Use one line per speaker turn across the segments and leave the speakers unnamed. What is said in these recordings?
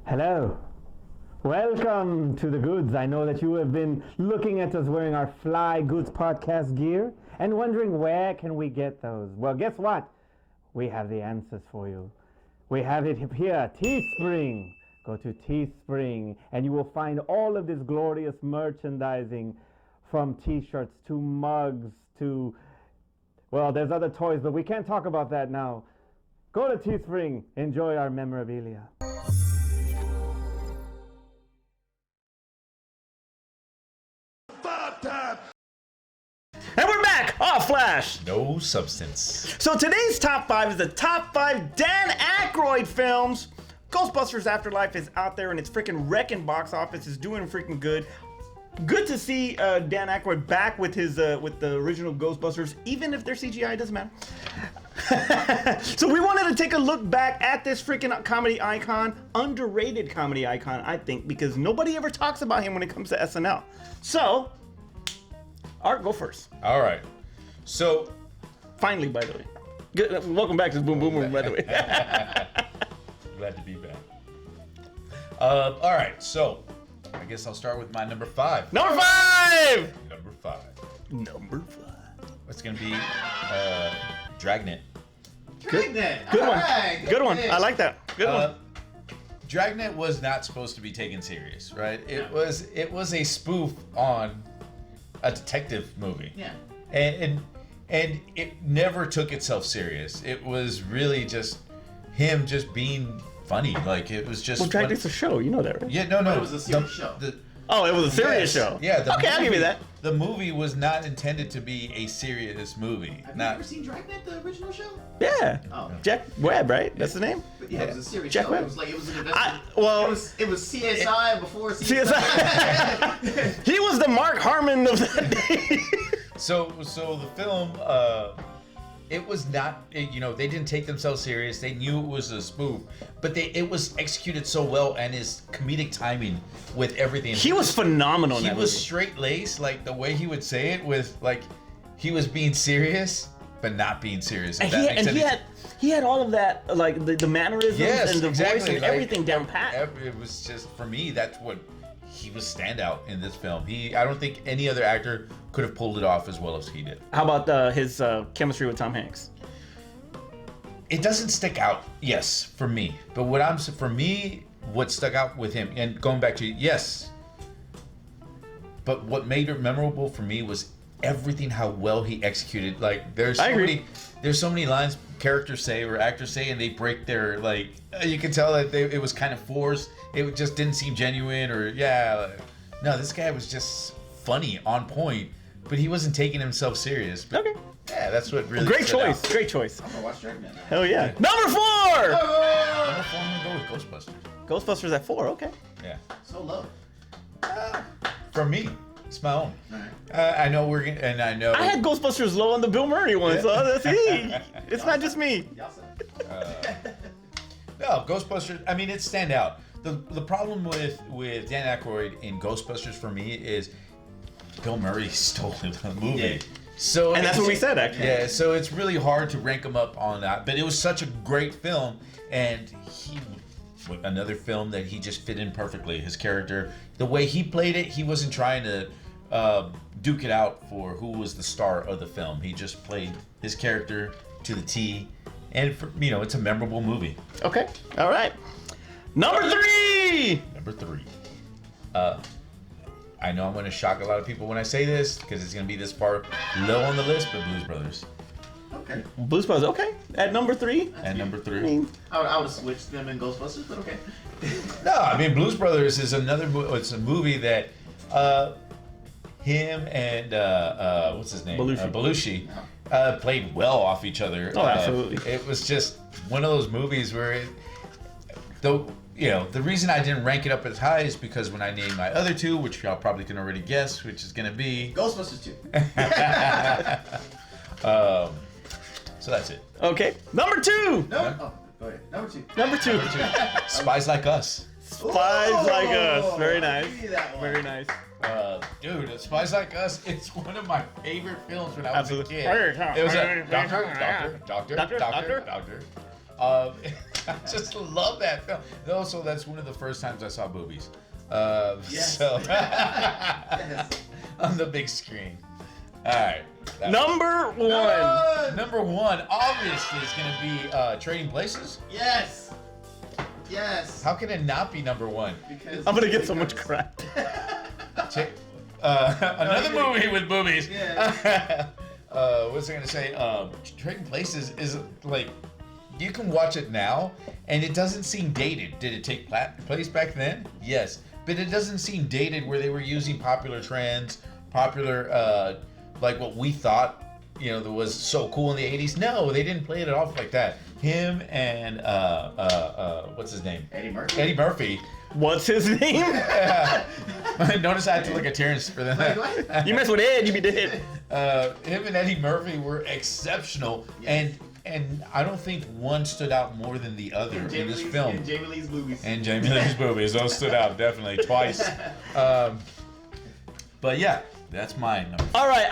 Hello. Welcome to the Goods. I know that you have been looking at us wearing our Fly Goods podcast gear and wondering where can we get those. Well, guess what? We have the answers for you. We have it here, Teespring. Go to Teespring and you will find all of this glorious merchandising, from t-shirts to mugs to, well, there's other toys, but we can't talk about that now. Go to Teespring, enjoy our memorabilia. And we're back! Off Flash!
No substance.
So today's top 5 is the top 5 Dan Aykroyd films. Ghostbusters Afterlife is out there and it's freaking wrecking box office. It's doing freaking good. Good to see Dan Aykroyd back with his with the original Ghostbusters, even if they're CGI, it doesn't matter. So we wanted to take a look back at this freaking comedy icon, underrated comedy icon, I think, because nobody ever talks about him when it comes to SNL. So, Art, go first.
All right. So,
finally, by the way. Good, welcome back to Boom Boom Room, by the way.
Glad to be back. All right. So, I guess I'll start with my number 5.
Number 5!
Number 5.
Number 5.
It's going to be Dragnet.
Dragnet.
Good one.
Right,
Good one. I like that. Good one.
Dragnet was not supposed to be taken serious, right? It was a spoof on a detective movie.
Yeah.
And it never took itself serious. It was really just him just being funny. Like, it was just...
Well, Dragnet's a show. You know that, right?
Yeah, no.
It was a serious show.
Oh, it was a serious show.
Yeah.
Okay, I'll give you that.
The movie was not intended to be a serious movie.
Have you ever seen Dragnet, the original show?
Yeah.
Oh.
Jack Webb, right? That's the name?
But yeah, it was a serious
Jack
show.
Webb?
It was like, it was an investment. It was CSI before CSI.
CSI. He was the Mark Harmon of that day.
So the film, it was not, they didn't take themselves serious. They knew it was a spoof, but it was executed so well, and his comedic timing with everything.
He was phenomenal.
He was straight laced, like the way he would say it with like he was being serious, but not being serious.
And he had all of that, like the mannerisms and the voice and everything down pat.
It was just, for me, that's what he was standout in this film. I don't think any other actor could have pulled it off as well as he did.
How about his chemistry with Tom Hanks?
It doesn't stick out, yes, for me. But what stuck out with him, and going back to yes, but what made it memorable for me was everything, how well he executed. Like, there's so many lines characters say or actors say, and they break their, like, you can tell that it was kind of forced. It just didn't seem genuine, or no, this guy was just funny, on point, but he wasn't taking himself serious. But,
okay.
Yeah, that's what really.
Great choice.
Out.
Great choice.
I'm gonna watch Dragnet now.
Hell yeah. Number 4.
Number 4, I'm gonna go with Ghostbusters.
Ghostbusters at 4. Okay.
Yeah.
So low.
For me, it's my own.
Alright.
I know I know.
I had Ghostbusters low on the Bill Murray one, so that's it's not just me.
Y'all said.
No, Ghostbusters. I mean, it stand out. The problem with Dan Aykroyd in Ghostbusters for me is Bill Murray stole the movie.
Yeah.
So
And that's what we said, actually.
Yeah, so it's really hard to rank him up on that. But it was such a great film, and another film that he just fit in perfectly. His character, the way he played it, he wasn't trying to duke it out for who was the star of the film. He just played his character to the T, and it's a memorable movie.
Okay. All right. Number 3.
Number 3. I know I'm going to shock a lot of people when I say this, because it's going to be this far low on the list, but Blues Brothers.
Okay.
Blues Brothers. Okay. At number 3.
At number 3.
I mean,
I would have switched them in Ghostbusters, but okay.
No, I mean, Blues Brothers is it's a movie that him and what's his name? Belushi played well off each other.
Oh, absolutely.
It was just one of those movies where the reason I didn't rank it up as high is because when I named my other 2, which y'all probably can already guess, which is going to be
Ghostbusters 2.
So that's it.
okay. Number 2.
No. Oh, go ahead. Number 2.
Number 2.
Spies Like Us.
Spies Like Us. Very nice.
Give me that one.
Very nice.
Dude, Spies Like Us, it's one of my favorite films when I was
Absolutely.
a kid. It was a doctor. I just love that film. Also, that's one of the first times I saw boobies.
Yes.
So
Yes.
on the big screen. All right.
Number one.
Number one, obviously, is going to be Trading Places.
Yes. Yes.
How can it not be number one?
Because
I'm gonna get so much crap.
Another movie with boobies.
Yeah.
What's I gonna say? Trading Places is like, you can watch it now, and it doesn't seem dated. Did it take place back then? Yes, but it doesn't seem dated where they were using popular trends, like what we thought, that was so cool in the '80s. No, they didn't play it off like that. Him and what's his name?
Eddie Murphy.
Eddie Murphy.
What's his name?
Notice I had to look at Terrence for that.
Wait, what?
You mess with Ed, you be dead.
Him and Eddie Murphy were exceptional,
Yes.
and I don't think one stood out more than the other in this film.
And Jamie Lee's movies.
And Jamie Lee's boobies, those stood out definitely twice. But yeah, that's mine.
All right,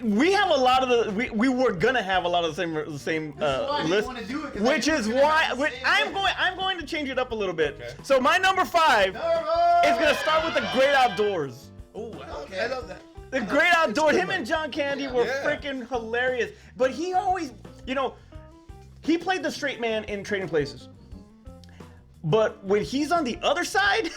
we have a lot of we were gonna have a lot of the same
That's why I didn't
list,
want to do it, 'cause
which
I
is
knew we were
why
gonna have the same
I'm going to change it up a little bit.
Okay.
So my number 5 is gonna start with The Great Outdoors.
Oh,
Okay.
I love that.
The Great Outdoors.
good
Him
one.
and John Candy were
Yeah.
freaking hilarious. But he always, he played the straight man in Trading Places. But when he's on the other side,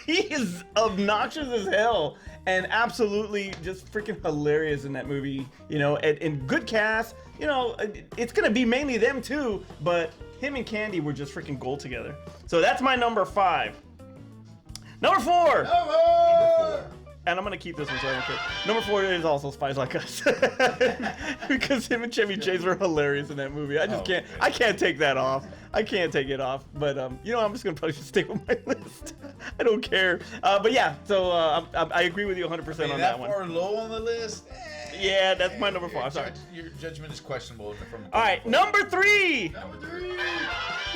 he is obnoxious as hell and absolutely just freaking hilarious in that movie. And good cast. It's gonna be mainly them too, but him and Candy were just freaking gold together. So that's my number 5. Number 4. And I'm gonna keep this one so I don't care. Number 4 is also Spies Like Us. Because him and Chevy Chase were hilarious in that movie. I can't take that off. I can't take it off. But I'm just gonna probably stay with my list. I don't care. But yeah, so I agree with you 100% on that one.
Far low on the list?
Yeah, that's my number 4. I'm sorry.
Your judgment is questionable.
All right, number 3.
Number 3.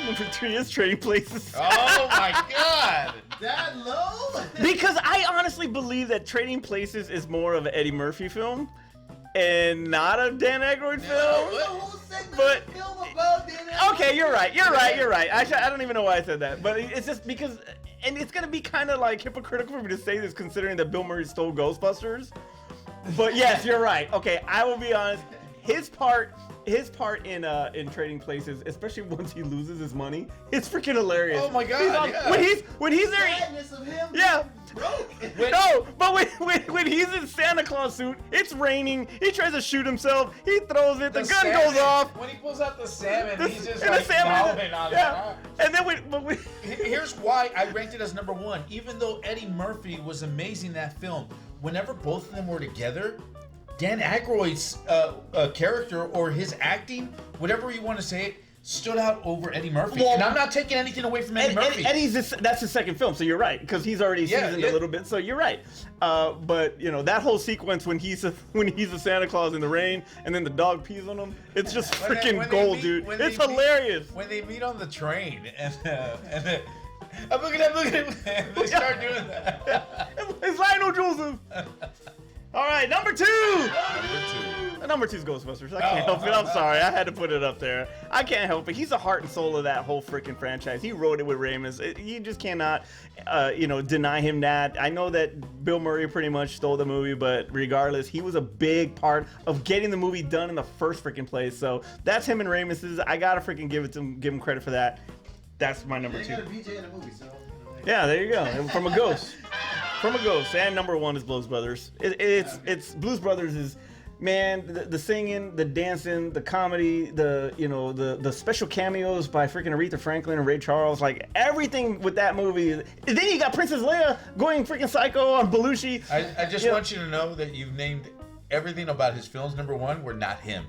Number 3 is Trading Places.
Oh my God!
That low?
Because I honestly believe that Trading Places is more of an Eddie Murphy film and not a Dan Aykroyd film.
The whole segment
But-
is film about Dan
Okay, you're right. Actually, I don't even know why I said that, but it's just because, and it's gonna be kind of like hypocritical for me to say this, considering that Bill Murray stole Ghostbusters. But yes, you're right. Okay, I will be honest. His part in Trading Places, especially once he loses his money, it's freaking hilarious.
Oh my God,
He's on-
yeah.
When he's there.
Sadness of him.
Yeah.
Broke.
No, but when he's in Santa Claus suit, it's raining. He tries to shoot himself. He throws it. The gun
salmon,
goes off.
When he pulls out the salmon, he's just
and
like
the salmon,
mouthing on
yeah.
it.
And then
Here's why I ranked it as number 1. Even though Eddie Murphy was amazing in that film, whenever both of them were together, Dan Aykroyd's character or his acting, whatever you want to say it, stood out over Eddie Murphy.
Well,
and I'm not taking anything away from Eddie Murphy.
That's his second film, so you're right, because he's already seasoned a little bit, so you're right. But that whole sequence when he's a Santa Claus in the rain and then the dog pees on him, it's just freaking gold, dude. It's hilarious.
When they meet on the train and I'm looking at and they start doing that.
It's Lionel Joseph. All right, number 2. Number 2 is Ghostbusters. I can't help it. I'm sorry. I had to put it up there. I can't help it. He's the heart and soul of that whole freaking franchise. He wrote it with Ramis. You just cannot, deny him that. I know that Bill Murray pretty much stole the movie, but regardless, he was a big part of getting the movie done in the first freaking place. So that's him and Ramis'. I gotta freaking give him credit for that. That's my number 2.
They got a BJ in the movie, so.
Yeah, there you go. From a ghost. And number 1 is Blues Brothers. It's Blues Brothers is, man, the singing, the dancing, the comedy, the special cameos by freaking Aretha Franklin and Ray Charles, like everything with that movie. And then you got Princess Leia going freaking psycho on Belushi.
I just want you to know that you've named everything about his films. Number 1 were not him,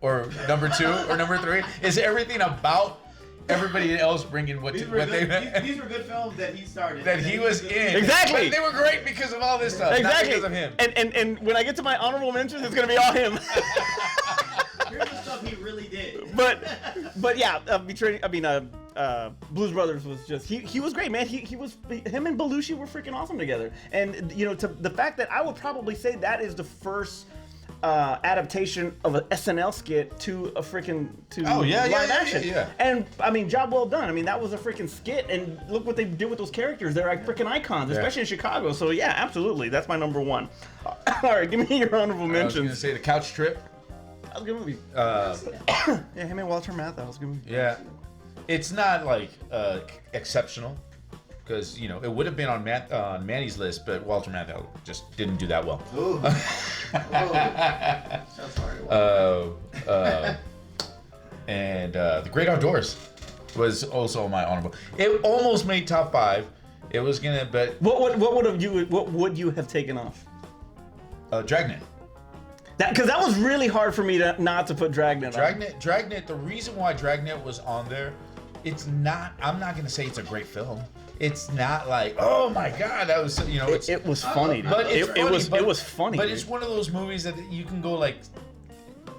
or number 2 or number 3 is everything about everybody else bringing
These were good films that he started.
that he was in.
Exactly.
But they were great because of all this stuff,
Exactly.
not because of him.
And when I get to my honorable mentions, it's gonna be all him.
Here's the stuff he really did.
But yeah, Blues Brothers was just he was great, man. Him and Belushi were freaking awesome together. And to the fact that I would probably say that is the first adaptation of an SNL skit to a freaking live action.
Yeah.
And I mean, job well done. I mean, that was a freaking skit, and look what they did with those characters. They're like freaking icons, especially in Chicago. So yeah, absolutely, that's my number one. All right, give me your honorable
I was
mentions.
gonna say The Couch Trip.
That was a good movie. Yeah, him and Walter Matthau was a good movie.
Yeah, it's not like exceptional because it would have been on Manny's list, but Walter Matthau just didn't do that well.
Ooh. Sorry.
And The Great Outdoors was also my honorable. It almost made top 5. It was gonna, but
What would you have taken off?
Dragnet.
Because that was really hard for me not to put Dragnet on.
Dragnet. The reason why Dragnet was on there, it's not. I'm not gonna say it's a great film. It's not like, oh my god, that was
It was funny, dude.
But it's
it was funny.
But
dude.
it's one of those movies that you can go like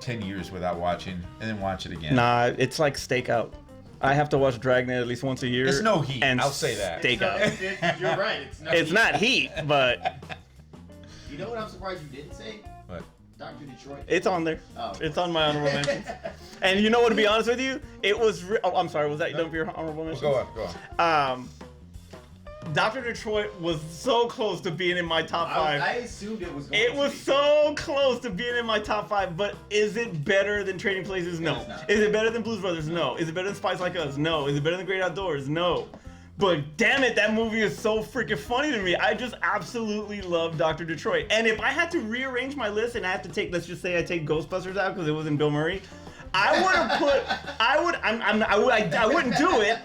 10 years without watching and then watch it again.
Nah, it's like Stakeout. I have to watch Dragnet at least once a year.
It's no Heat.
And
I'll say that.
Stakeout.
You're right.
It's not Heat, but
You know what I'm surprised you didn't say?
What?
Dr. Detroit.
it's on there.
Oh.
It's on my honorable mentions. And you know what? To be honest with you, it was. I'm sorry. Was that done for your honorable mentions?
Go on.
Dr. Detroit was so close to being in my top 5.
I assumed it was going
It
to
was
be.
so close to being in my top 5, but is it better than Trading Places? No.
It's not.
Is it better than Blues Brothers? No. Is it better than Spies Like Us? No. Is it better than Great Outdoors? No. But damn it, that movie is so freaking funny to me. I just absolutely love Dr. Detroit. And if I had to rearrange my list and I have to take, let's just say I take Ghostbusters out because it wasn't Bill Murray, I would have put, I wouldn't do it,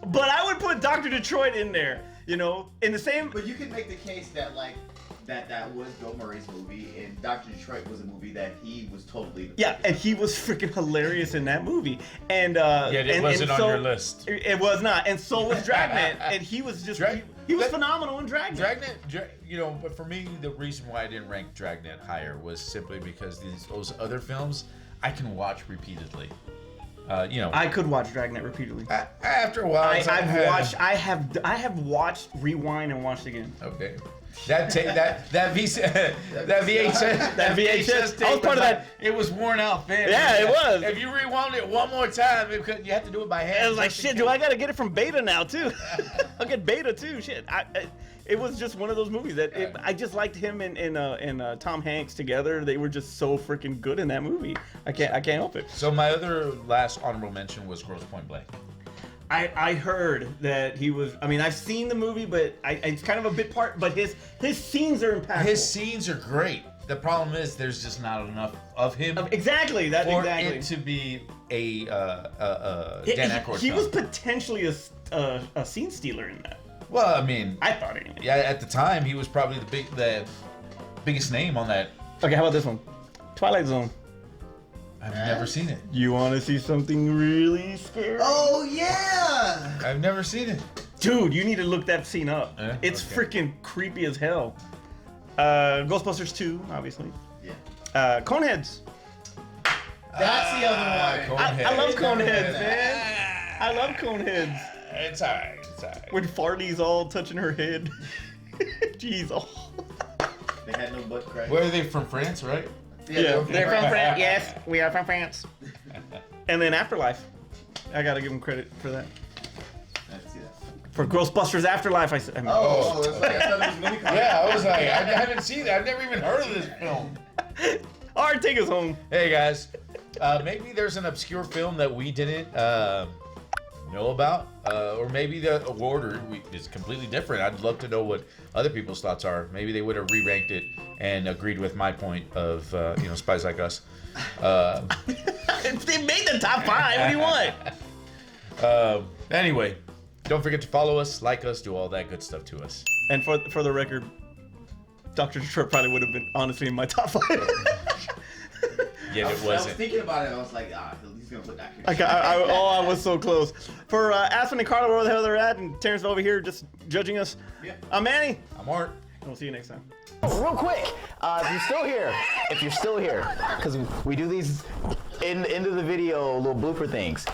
but I would put Dr. Detroit in there, in the same.
But you could make the case that that was Bill Murray's movie, and Dr. Detroit was a movie that he was totally.
Yeah, and he was freaking hilarious in that movie. And
it wasn't on your list.
It was not, and so was Dragnet, and he was just he was phenomenal in Dragnet.
But for me, the reason why I didn't rank Dragnet higher was simply because those other films I can watch repeatedly.
I could watch Dragnet repeatedly.
After a while,
I have watched, rewind, and watched again.
Okay. That VHS tape.
I was part of that.
It was worn out, man.
Yeah, it was.
If you rewound it one more time, you have to do it by hand.
I was like, shit, do I gotta get it from Beta now too? I'll get Beta too. Shit, it was just one of those movies that I just liked him and Tom Hanks together. They were just so freaking good in that movie. I can't help it.
So my other last honorable mention was Grosse Point Blank.
I heard that he was. I mean, I've seen the movie, but it's kind of a bit part. But his scenes are impactful.
His scenes are great. The problem is there's just not enough of him.
Exactly. That's
for
exactly.
it to be a Dan Aykroyd
He
film.
was potentially a scene stealer in that.
Well, I mean,
I thought anyway.
yeah, at the time he was probably the biggest name on that.
Okay, how about this one? Twilight Zone.
I've never seen it.
You want to see something really scary?
Oh yeah!
I've never seen it.
Dude, you need to look that scene up.
Yeah?
It's
Okay.
freaking creepy as hell. Ghostbusters 2, obviously.
Yeah.
Coneheads.
That's the other one.
I love Coneheads, man. I love Coneheads.
It's alright. It's alright.
When Farley's all touching her head. Jeez. Oh.
They had no butt crack.
Where are they from? France, right?
Yeah, they're from France. Yes, we are from France. And then Afterlife. I gotta give them credit for that.
I didn't see that.
For Ghostbusters Afterlife, I mean,
Oh, that's right. I thought it was a movie called.
Yeah, I was like, I haven't seen that. I've never even heard of this film.
All right, take us home.
Hey guys, maybe there's an obscure film that we didn't know about, or maybe the award is completely different. I'd love to know what other people's thoughts are. Maybe they would have re-ranked it and agreed with my point of Spies Like Us.
They made the top 5. What do you want?
Anyway, don't forget to follow us, like us, do all that good stuff to us.
And for the record, Dr. Detroit probably would have been honestly in my top 5.
Yet
I
it
was
wasn't.
thinking about it. I was like, he's gonna put that.
I was so close. For Aspen and Carla, where the hell they're at, and Terrence over here just judging us.
Yeah.
I'm Manny.
I'm Art.
We'll see you next time.
Real quick, if you're still here, because we do these into the video little blooper things.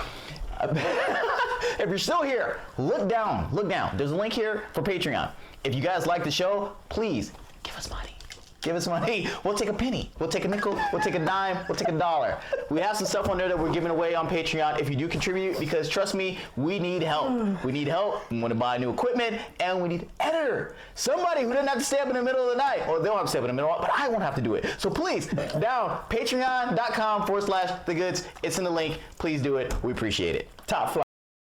If you're still here, look down. There's a link here for Patreon. If you guys like the show, please give us money. Give us money. We'll take a penny. We'll take a nickel. We'll take a dime. We'll take a dollar. We have some stuff on there that we're giving away on Patreon if you do contribute, because trust me, we need help. We need help. We want to buy new equipment, and we need an editor. Somebody who doesn't have to stay up in the middle of the night. Or they don't have to stay up in the middle, but I won't have to do it. So please, patreon.com/thegoods. It's in the link. Please do it. We appreciate it.
Top flight.